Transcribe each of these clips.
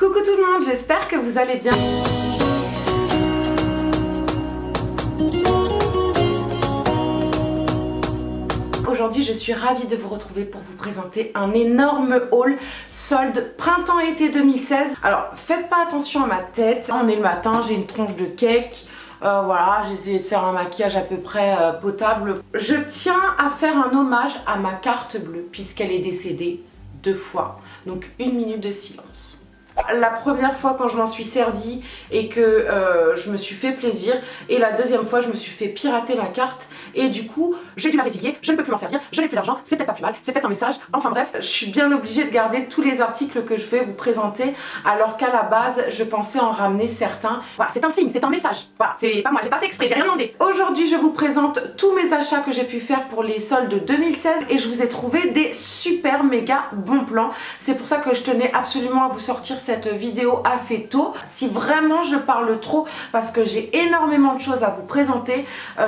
Coucou tout le monde, j'espère que vous allez bien. Aujourd'hui, je suis ravie de vous retrouver pour vous présenter un énorme haul solde printemps-été 2016. Alors, faites pas attention à ma tête. On est le matin, j'ai une tronche de cake. Voilà, j'ai essayé de faire un maquillage à peu près potable. Je tiens à faire un hommage à ma carte bleue puisqu'elle est décédée 2 fois. Donc, 1 minute de silence. La première fois quand je m'en suis servie et que je me suis fait plaisir, et la deuxième fois je me suis fait pirater ma carte et du coup j'ai dû la résilier, je ne peux plus m'en servir, je n'ai plus d'argent, c'est peut-être pas plus mal, c'est peut-être un message, enfin bref, je suis bien obligée de garder tous les articles que je vais vous présenter alors qu'à la base je pensais en ramener certains. Voilà, c'est un signe, c'est un message, voilà, c'est pas moi, j'ai pas fait exprès, j'ai rien demandé. Aujourd'hui je vous présente tous mes achats que j'ai pu faire pour les soldes 2016 et je vous ai trouvé des super méga bons plans. C'est pour ça que je tenais absolument à vous sortir cette vidéo assez tôt. Si vraiment je parle trop parce que j'ai énormément de choses à vous présenter,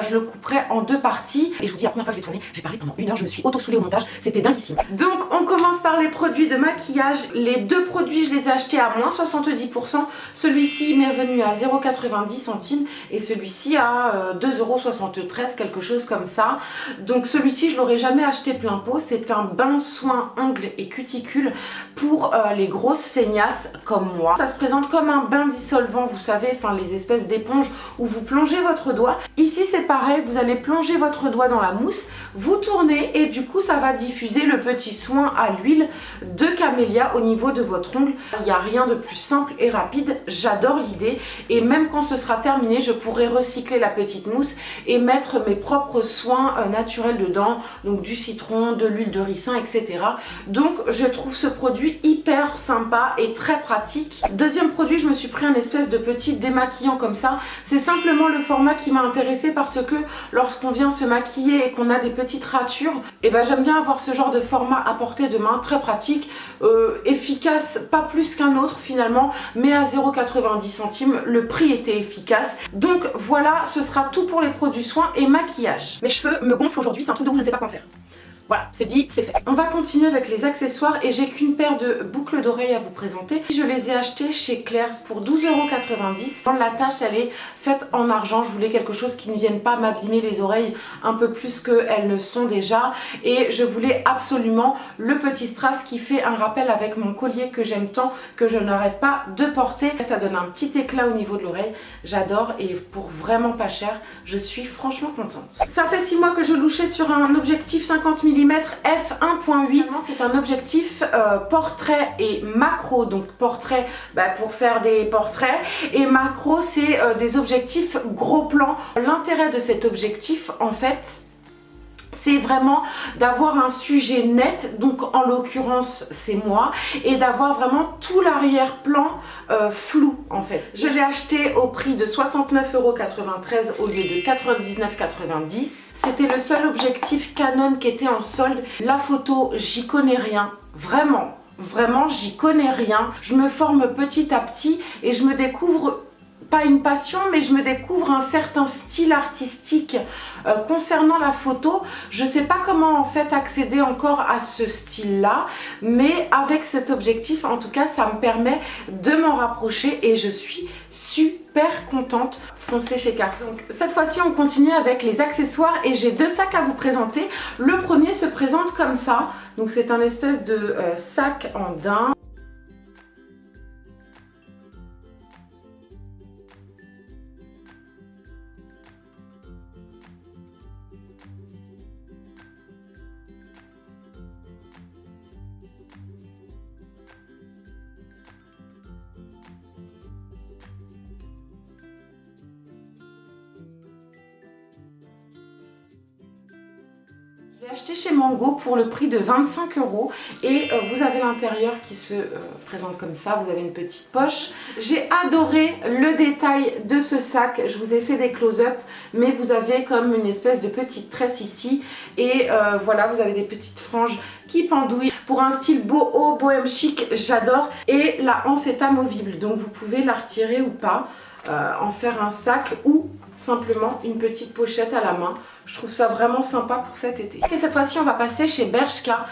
je le couperai en 2 parties. Et je vous dis, la première fois que j'ai tourné, j'ai parlé pendant 1 heure, je me suis auto-soulée au montage, c'était dinguissime. Donc on commence par les produits de maquillage. Les 2 produits, je les ai achetés à moins 70%. Celui-ci m'est revenu à 0,90 centimes et celui-ci à 2,73 €, quelque chose comme ça. Donc celui-ci, je l'aurais jamais acheté plein pot. C'est un bain soin ongles et cuticules pour les grosses feignasses comme moi. Ça se présente comme un bain dissolvant, vous savez, enfin les espèces d'éponges où vous plongez votre doigt. Ici c'est pareil, vous allez plonger votre doigt dans la mousse, vous tournez et du coup ça va diffuser le petit soin à l'huile de camélia au niveau de votre ongle. Il n'y a rien de plus simple et rapide, j'adore l'idée et même quand ce sera terminé, je pourrai recycler la petite mousse et mettre mes propres soins naturels dedans, donc du citron, de l'huile de ricin, etc. Donc je trouve ce produit hyper sympa et très pratique. Deuxième produit, je me suis pris un espèce de petit démaquillant comme ça. C'est simplement le format qui m'a intéressée parce que lorsqu'on vient se maquiller et qu'on a des petites ratures, et ben j'aime bien avoir ce genre de format à portée de main, très pratique, efficace, pas plus qu'un autre finalement, mais à 0,90 centimes, le prix était efficace. Donc voilà, ce sera tout pour les produits soins et maquillage. Mes cheveux me gonflent aujourd'hui, c'est un truc de ouf, je ne sais pas quoi en faire. Voilà, c'est dit, c'est fait. On va continuer avec les accessoires et j'ai qu'une paire de boucles d'oreilles à vous présenter. Je les ai achetées chez Claire's pour 12,90 €. La tache, elle est faite en argent. Je voulais quelque chose qui ne vienne pas m'abîmer les oreilles un peu plus qu'elles ne sont déjà. Et je voulais absolument le petit strass qui fait un rappel avec mon collier que j'aime tant, que je n'arrête pas de porter. Ça donne un petit éclat au niveau de l'oreille. J'adore et pour vraiment pas cher, je suis franchement contente. Ça fait 6 mois que je louchais sur un objectif 50 mm f1.8. C'est un objectif portrait et macro. Donc portrait pour faire des portraits et macro c'est des objectifs gros plans. L'intérêt de cet objectif en fait, c'est vraiment d'avoir un sujet net, donc en l'occurrence c'est moi, et d'avoir vraiment tout l'arrière-plan flou en fait. Je l'ai acheté au prix de 69,93 € au lieu de 99,90 €. C'était le seul objectif Canon qui était en solde. La photo, j'y connais rien, vraiment j'y connais rien. Je me forme petit à petit et je me découvre pas une passion, mais je me découvre un certain style artistique concernant la photo. Je sais pas comment en fait accéder encore à ce style là, mais avec cet objectif en tout cas ça me permet de m'en rapprocher et je suis super contente. Foncez chez Carrefour. Donc cette fois-ci on continue avec les accessoires et j'ai 2 sacs à vous présenter. Le premier se présente comme ça, donc c'est un espèce de sac en daim. Je l'ai acheté chez Mango pour le prix de 25 € et vous avez l'intérieur qui se présente comme ça, vous avez une petite poche. J'ai adoré le détail de ce sac, je vous ai fait des close-up, mais vous avez comme une espèce de petite tresse ici et voilà, vous avez des petites franges qui pendouillent. Pour un style boho, bohème chic, j'adore. Et la anse est amovible, donc vous pouvez la retirer ou pas, en faire un sac ou simplement une petite pochette à la main. Je trouve ça vraiment sympa pour cet été. Et cette fois-ci, on va passer chez Bershka.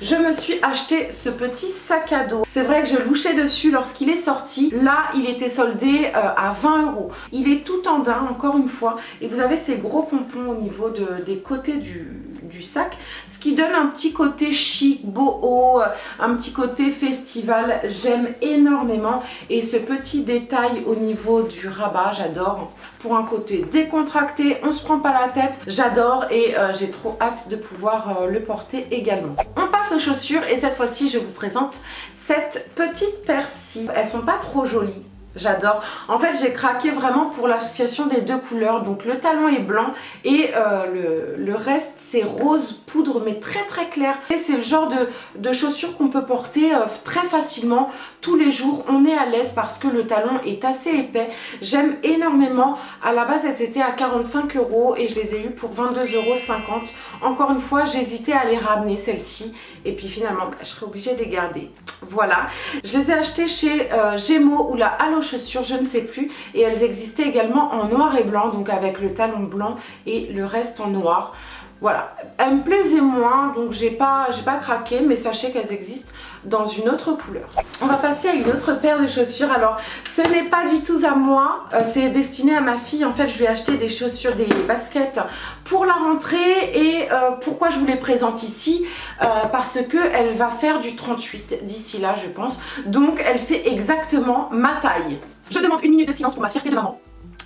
je me suis acheté ce petit sac à dos. C'est vrai que je louchais dessus lorsqu'il est sorti. Là, il était soldé à 20 €. Il est tout en daim, encore une fois, et vous avez ces gros pompons au niveau des côtés du sac, ce qui donne un petit côté chic, boho, un petit côté festival. J'aime énormément, et ce petit détail au niveau du rabat, j'adore. Pour un côté décontracté, on se prend pas la tête, j'adore, et j'ai trop hâte de pouvoir le porter également. On passe aux chaussures, et cette fois-ci je vous présente cette petite paire-ci. Elles sont pas trop jolies. J'adore. En fait, j'ai craqué vraiment pour l'association des deux couleurs. Donc le talon est blanc et le reste c'est rose poudre, mais très très clair. Et c'est le genre de chaussures qu'on peut porter très facilement tous les jours. On est à l'aise parce que le talon est assez épais. J'aime énormément. À la base, elles étaient à 45 € et je les ai eues pour 22,50 €. Encore une fois, j'hésitais à les ramener celles-ci. Et puis finalement, je serais obligée de les garder. Voilà. Je les ai achetées chez Gémeaux ou la Allo Chaussures, je ne sais plus, et elles existaient également en noir et blanc, donc avec le talon blanc et le reste en noir. Voilà, elles me plaisaient moins, donc j'ai pas craqué, mais sachez qu'elles existent dans une autre couleur. On va passer à une autre paire de chaussures. Alors ce n'est pas du tout à moi, c'est destiné à ma fille. En fait, je lui ai acheté des chaussures, des baskets pour la rentrée. Et pourquoi je vous les présente ici, parce que elle va faire du 38 d'ici là, je pense. Donc elle fait exactement ma taille. Je demande une minute de silence pour ma fierté de maman.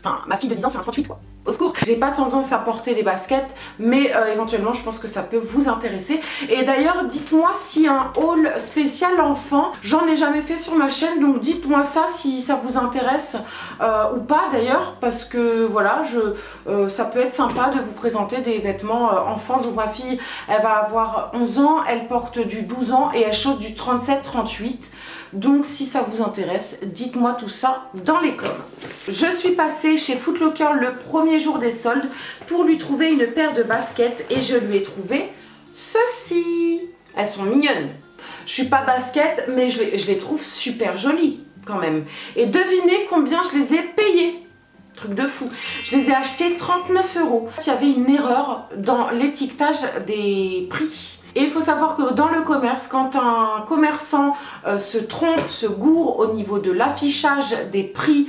Enfin, ma fille de 10 ans fait un 38 quoi. Au secours. J'ai pas tendance à porter des baskets, mais éventuellement je pense que ça peut vous intéresser. Et d'ailleurs, dites-moi si un haul spécial enfant, j'en ai jamais fait sur ma chaîne, donc dites-moi ça si ça vous intéresse ou pas d'ailleurs, parce que voilà, ça peut être sympa de vous présenter des vêtements enfants. Donc ma fille, elle va avoir 11 ans, elle porte du 12 ans et elle chausse du 37-38. Donc si ça vous intéresse, dites-moi tout ça dans les coms. Je suis passée chez Foot Locker le premier jour des soldes pour lui trouver une paire de baskets et je lui ai trouvé ceci. Elles sont mignonnes. Je suis pas basket, mais je les trouve super jolies quand même. Et devinez combien je les ai payées. Truc de fou. Je les ai achetées 39 €. Il y avait une erreur dans l'étiquetage des prix. Et il faut savoir que dans le commerce, quand un commerçant se trompe, se gourre au niveau de l'affichage des prix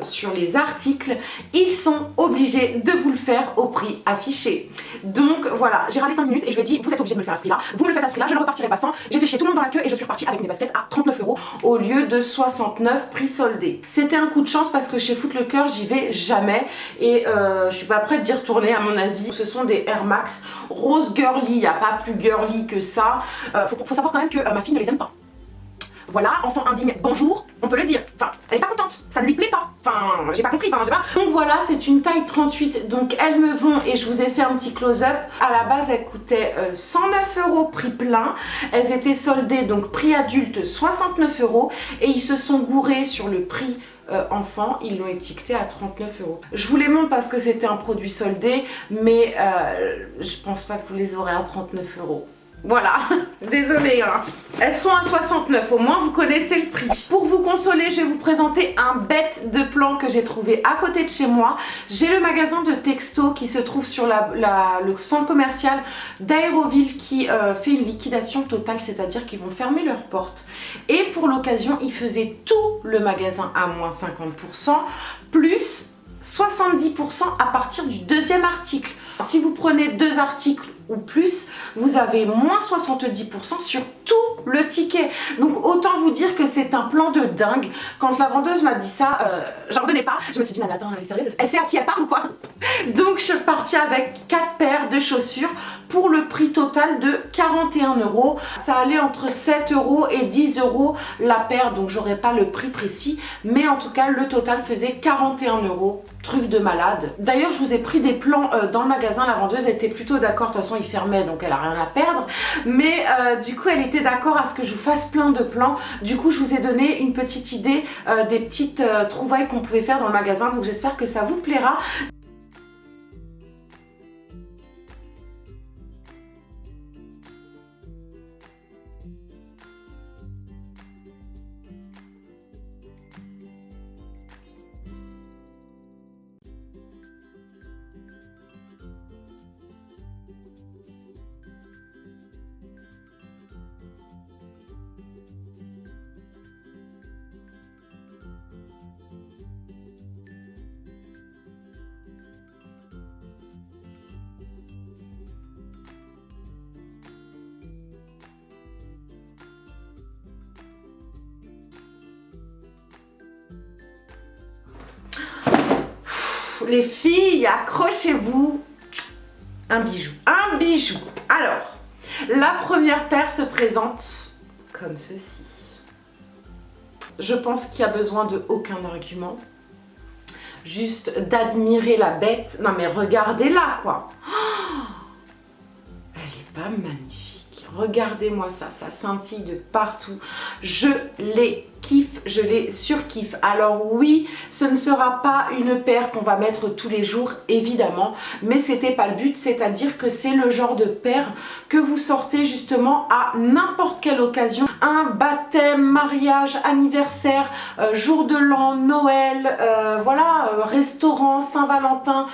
sur les articles, ils sont obligés de vous le faire au prix affiché. Donc voilà, j'ai râlé 5 minutes et je lui ai dit, vous êtes obligé de me le faire à ce prix-là, vous me le faites à ce prix-là, je ne repartirai pas sans. J'ai fait chier tout le monde dans la queue et je suis repartie avec mes baskets à 39 € au lieu de 69 prix soldé. C'était un coup de chance parce que chez Foot Locker, j'y vais jamais et je suis pas prête d'y retourner à mon avis. Ce sont des Air Max rose girly, il n'y a pas plus girly que ça. Faut savoir quand même que ma fille ne les aime pas. Voilà, enfant indigne, bonjour, on peut le dire. Enfin, elle est pas contente, ça ne lui plaît pas. Enfin, j'ai pas compris, enfin, j'ai pas. Donc voilà, c'est une taille 38, donc elles me vont et je vous ai fait un petit close-up. À la base, elles coûtaient 109 € prix plein. Elles étaient soldées, donc prix adulte 69 € et ils se sont gourés sur le prix enfant, ils l'ont étiqueté à 39 €. Je vous les montre parce que c'était un produit soldé, mais je pense pas que vous les aurez à 39 €. Voilà, désolée hein. Elles sont à 69, au moins vous connaissez le prix. Pour vous consoler, je vais vous présenter un bête de plan que j'ai trouvé à côté de chez moi. J'ai le magasin de texto qui se trouve sur le centre commercial d'Aéroville qui fait une liquidation totale, c'est-à-dire qu'ils vont fermer leurs portes. Et pour l'occasion, ils faisaient tout le magasin à moins 50%, plus 70% à partir du deuxième article. Si vous prenez 2 articles ou plus, vous avez moins 70% sur tout le ticket. Donc autant vous dire que c'est un plan de dingue. Quand la vendeuse m'a dit ça, j'en revenais pas. Je me suis dit, mais attends, elle est sérieuse, elle sait à qui elle parle ou quoi? Donc je suis partie avec 4 paires de chaussures pour le prix total de 41 €. Ça allait entre 7 € et 10 € la paire, donc j'aurais pas le prix précis, mais en tout cas le total faisait 41 €. Truc de malade. D'ailleurs, je vous ai pris des plans dans le magasin. La vendeuse était plutôt d'accord. De toute façon, il fermait, donc elle a rien à perdre. Mais du coup, elle était d'accord à ce que je vous fasse plein de plans. Du coup, je vous ai donné une petite idée des petites trouvailles qu'on pouvait faire dans le magasin. Donc, j'espère que ça vous plaira. les filles, accrochez-vous. Un bijou. Un bijou. Alors, la première paire se présente comme ceci. Je pense qu'il n'y a besoin de aucun argument. Juste d'admirer la bête. Non mais regardez-la quoi. Oh, elle est pas magnifique. Regardez-moi ça, ça scintille de partout. Je les kiffe, je les surkiffe. Alors oui, ce ne sera pas une paire qu'on va mettre tous les jours, évidemment, mais c'était pas le but, c'est-à-dire que c'est le genre de paire que vous sortez justement à n'importe quelle occasion. Un baptême, mariage, anniversaire, jour de l'an, Noël, voilà, restaurant, Saint-Valentin,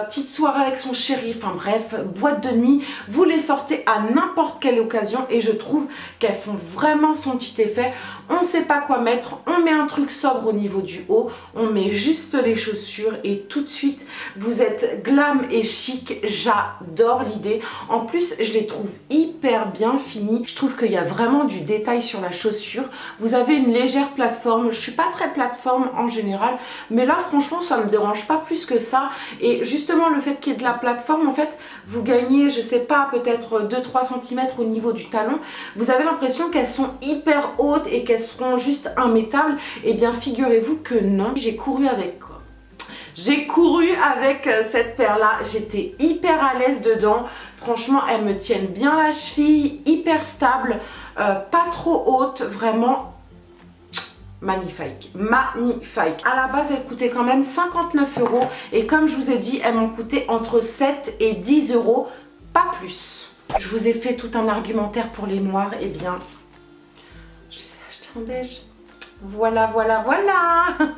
petite soirée avec son chéri, enfin bref, boîte de nuit, vous les sortez à n'importe quelle occasion et je trouve qu'elles font vraiment son petit effet. On ne sait pas quoi mettre, on met un truc sobre au niveau du haut, on met juste les chaussures et tout de suite vous êtes glam et chic. J'adore l'idée. En plus je les trouve hyper bien finies, je trouve qu'il y a vraiment du détail sur la chaussure. Vous avez une légère plateforme, je suis pas très plateforme en général, mais là franchement ça me dérange pas plus que ça. Et justement le fait qu'il y ait de la plateforme, en fait vous gagnez, je sais pas, peut-être 2-3 cm au niveau du talon. Vous avez l'impression qu'elles sont hyper hautes et qu'elles seront juste immétables. Et bien figurez-vous que non, j'ai couru avec quoi. J'ai couru avec cette paire là, j'étais hyper à l'aise dedans. Franchement elles me tiennent bien la cheville, hyper stable, pas trop haute, vraiment magnifique, magnifique. À la base, elles coûtaient quand même 59 € et comme je vous ai dit, elles m'ont coûté entre 7 et 10 €, pas plus. Je vous ai fait tout un argumentaire pour les noirs, et bien, je les ai achetés en beige. Voilà, voilà, voilà.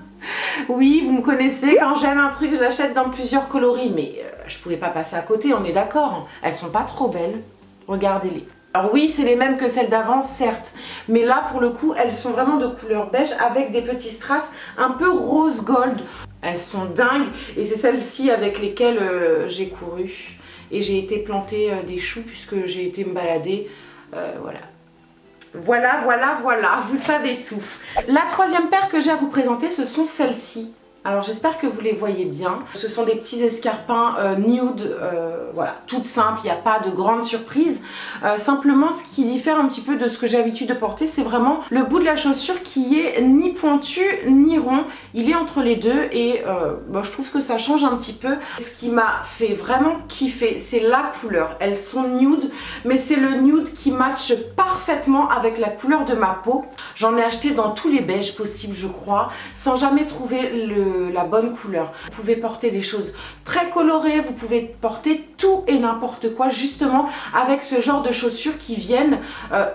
Oui, vous me connaissez, quand j'aime un truc, je l'achète dans plusieurs coloris, mais je pouvais pas passer à côté, on est d'accord. Elles sont pas trop belles, regardez-les. Alors oui, c'est les mêmes que celles d'avant, certes, mais là pour le coup, elles sont vraiment de couleur beige avec des petits strass un peu rose gold. Elles sont dingues et c'est celles-ci avec lesquelles j'ai couru et j'ai été planter des choux puisque j'ai été me balader, voilà. Voilà, voilà, voilà, vous savez tout. La troisième paire que j'ai à vous présenter, ce sont celles-ci. Alors j'espère que vous les voyez bien. Ce sont des petits escarpins nude, voilà, toutes simples, il n'y a pas de grande surprise. Simplement ce qui diffère un petit peu de ce que j'ai l'habitude de porter, c'est vraiment le bout de la chaussure qui est ni pointu ni rond. Il est entre les deux et bon, je trouve que ça change un petit peu. Ce qui m'a fait vraiment kiffer, c'est la couleur. Elles sont nude, mais c'est le nude qui matche parfaitement avec la couleur de ma peau. J'en ai acheté dans tous les beiges possibles, je crois, sans jamais trouver la bonne couleur. Vous pouvez porter des choses très colorées, vous pouvez porter tout et n'importe quoi justement avec ce genre de chaussures qui viennent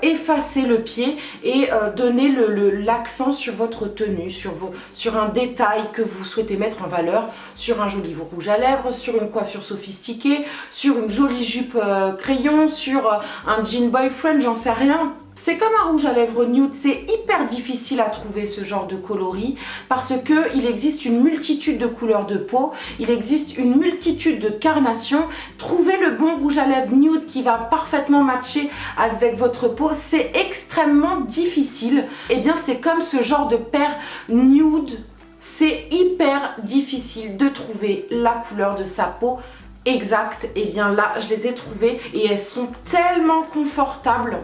effacer le pied et donner l'accent sur votre tenue, sur un détail que vous souhaitez mettre en valeur, sur un joli rouge à lèvres, sur une coiffure sophistiquée, sur une jolie jupe crayon, sur un jean boyfriend, j'en sais rien. C'est comme un rouge à lèvres nude, c'est hyper difficile à trouver ce genre de coloris parce que il existe une multitude de couleurs de peau, il existe une multitude de carnations. Trouver le bon rouge à lèvres nude qui va parfaitement matcher avec votre peau, c'est extrêmement difficile. Et bien c'est comme ce genre de paire nude, c'est hyper difficile de trouver la couleur de sa peau exacte. Et bien là je les ai trouvées et elles sont tellement confortables.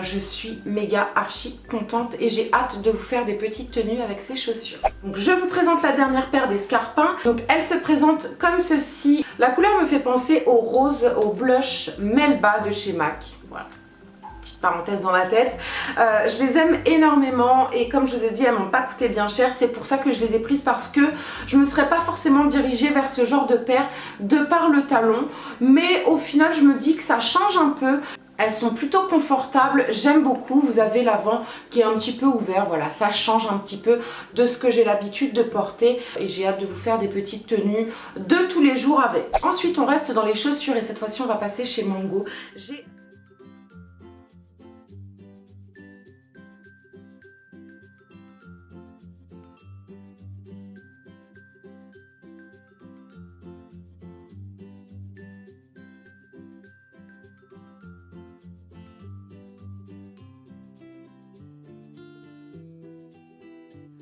Je suis méga archi contente et j'ai hâte de vous faire des petites tenues avec ces chaussures. Donc je vous présente la dernière paire d'escarpins. Donc elle se présente comme ceci. La couleur me fait penser au rose, au blush Melba de chez MAC. Voilà. Petite parenthèse dans ma tête. Je les aime énormément et comme je vous ai dit, elles m'ont pas coûté bien cher. C'est pour ça que je les ai prises parce que je ne me serais pas forcément dirigée vers ce genre de paire de par le talon. Mais au final, je me dis que ça change un peu. Elles sont plutôt confortables, j'aime beaucoup. Vous avez l'avant qui est un petit peu ouvert, voilà, ça change un petit peu de ce que j'ai l'habitude de porter et j'ai hâte de vous faire des petites tenues de tous les jours avec. Ensuite on reste dans les chaussures et cette fois-ci on va passer chez Mango.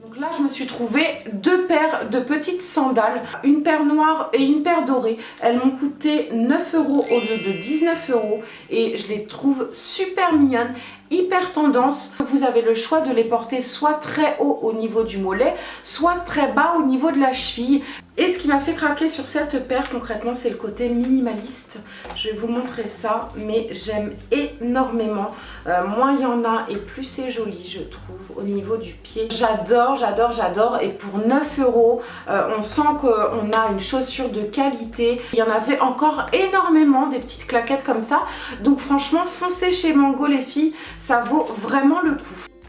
Donc là, je me suis trouvé deux paires de petites sandales, une paire noire et une paire dorée. Elles m'ont coûté 9 € au lieu de 19 € et je les trouve super mignonnes, hyper tendance. Vous avez le choix de les porter soit très haut au niveau du mollet, soit très bas au niveau de la cheville. Et ce qui m'a fait craquer sur cette paire concrètement, c'est le côté minimaliste. Je vais vous montrer ça, mais j'aime énormément. Moins il y en a et plus c'est joli, je trouve, au niveau du pied. J'adore, j'adore, j'adore. Et pour 9 €, on sent qu'on a une chaussure de qualité. Il y en avait encore énormément, des petites claquettes comme ça. Donc franchement, foncez chez Mango les filles, ça vaut vraiment le coup.